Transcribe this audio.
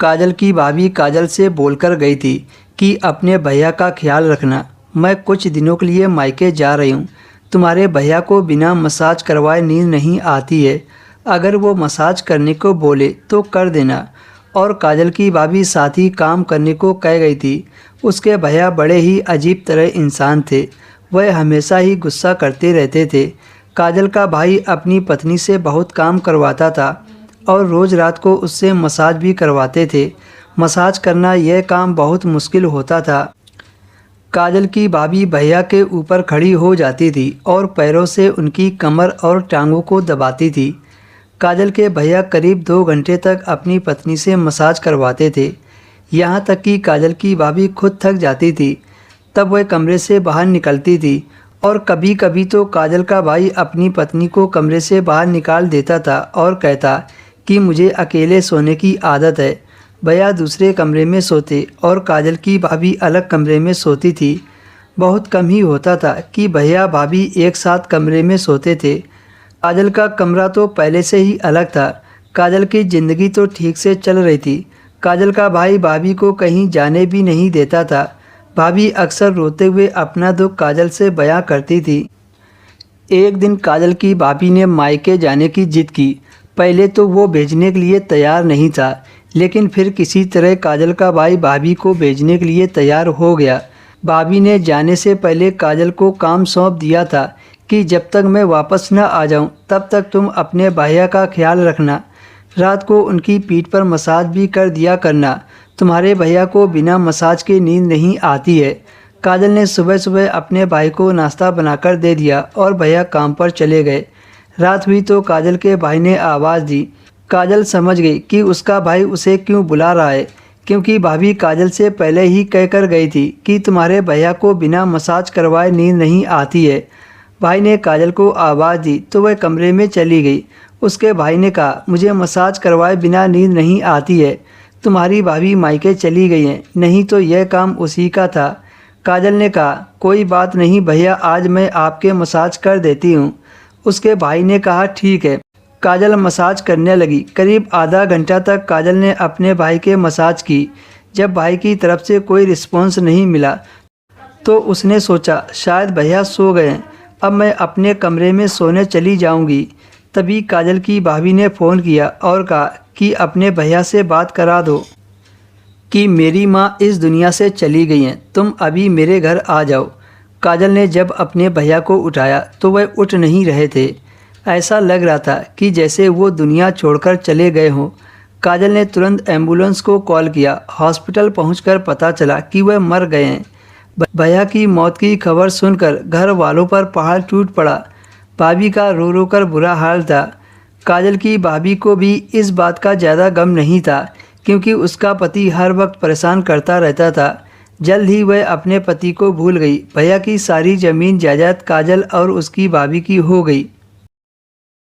काजल की भाभी काजल से बोलकर गई थी कि अपने भैया का ख्याल रखना, मैं कुछ दिनों के लिए मायके जा रही हूँ। तुम्हारे भैया को बिना मसाज करवाए नींद नहीं आती है, अगर वो मसाज करने को बोले तो कर देना। और काजल की भाभी साथ ही काम करने को कह गई थी। उसके भैया बड़े ही अजीब तरह इंसान थे, वह हमेशा ही गुस्सा करते रहते थे। काजल का भाई अपनी पत्नी से बहुत काम करवाता था और रोज़ रात को उससे मसाज भी करवाते थे। मसाज करना यह काम बहुत मुश्किल होता था। काजल की भाभी भैया के ऊपर खड़ी हो जाती थी और पैरों से उनकी कमर और टांगों को दबाती थी। काजल के भैया करीब 2 घंटे तक अपनी पत्नी से मसाज करवाते थे, यहाँ तक कि काजल की भाभी खुद थक जाती थी। तब वह कमरे से बाहर निकलती थी और कभी कभी तो काजल का भाई अपनी पत्नी को कमरे से बाहर निकाल देता था और कहता कि मुझे अकेले सोने की आदत है। भैया दूसरे कमरे में सोते और काजल की भाभी अलग कमरे में सोती थी। बहुत कम ही होता था कि भैया भाभी एक साथ कमरे में सोते थे। काजल का कमरा तो पहले से ही अलग था। काजल की ज़िंदगी तो ठीक से चल रही थी। काजल का भाई भाभी को कहीं जाने भी नहीं देता था। भाभी अक्सर रोते हुए अपना दुख काजल से बयां करती थी। एक दिन काजल की भाभी ने मायके जाने की जिद की। पहले तो वो भेजने के लिए तैयार नहीं था, लेकिन फिर किसी तरह काजल का भाई भाभी को भेजने के लिए तैयार हो गया। भाभी ने जाने से पहले काजल को काम सौंप दिया था कि जब तक मैं वापस न आ जाऊं तब तक तुम अपने भैया का ख्याल रखना। रात को उनकी पीठ पर मसाज भी कर दिया करना। तुम्हारे भैया को बिना मसाज के नींद नहीं आती है। काजल ने सुबह सुबह अपने भाई को नाश्ता बनाकर दे दिया और भैया काम पर चले गए। रात हुई तो काजल के भाई ने आवाज़ दी। काजल समझ गई कि उसका भाई उसे क्यों बुला रहा है, क्योंकि भाभी काजल से पहले ही कहकर गई थी कि तुम्हारे भैया को बिना मसाज करवाए नींद नहीं आती है। भाई ने काजल को आवाज़ दी तो वह कमरे में चली गई। उसके भाई ने कहा, मुझे मसाज करवाए बिना नींद नहीं आती है। तुम्हारी भाभी मायके चली गई हैं, नहीं तो यह काम उसी का था। काजल ने कहा, कोई बात नहीं भैया, आज मैं आपके मसाज कर देती हूँ। उसके भाई ने कहा, ठीक है। काजल मसाज करने लगी। करीब आधा घंटा तक काजल ने अपने भाई के मसाज की। जब भाई की तरफ से कोई रिस्पॉन्स नहीं मिला तो उसने सोचा शायद भैया सो गए हैं, अब मैं अपने कमरे में सोने चली जाऊंगी। तभी काजल की भाभी ने फ़ोन किया और कहा कि अपने भैया से बात करा दो कि मेरी माँ इस दुनिया से चली गई हैं, तुम अभी मेरे घर आ जाओ। काजल ने जब अपने भैया को उठाया तो वह उठ नहीं रहे थे। ऐसा लग रहा था कि जैसे वो दुनिया छोड़कर चले गए हों। काजल ने तुरंत एम्बुलेंस को कॉल किया। हॉस्पिटल पहुंचकर पता चला कि वह मर गए हैं। भैया की मौत की खबर सुनकर घर वालों पर पहाड़ टूट पड़ा। भाभी का रो रो कर बुरा हाल था। काजल की भाभी को भी इस बात का ज़्यादा गम नहीं था, क्योंकि उसका पति हर वक्त परेशान करता रहता था। जल्द ही वह अपने पति को भूल गई। भैया की सारी ज़मीन जायदाद काजल और उसकी भाभी की हो गई।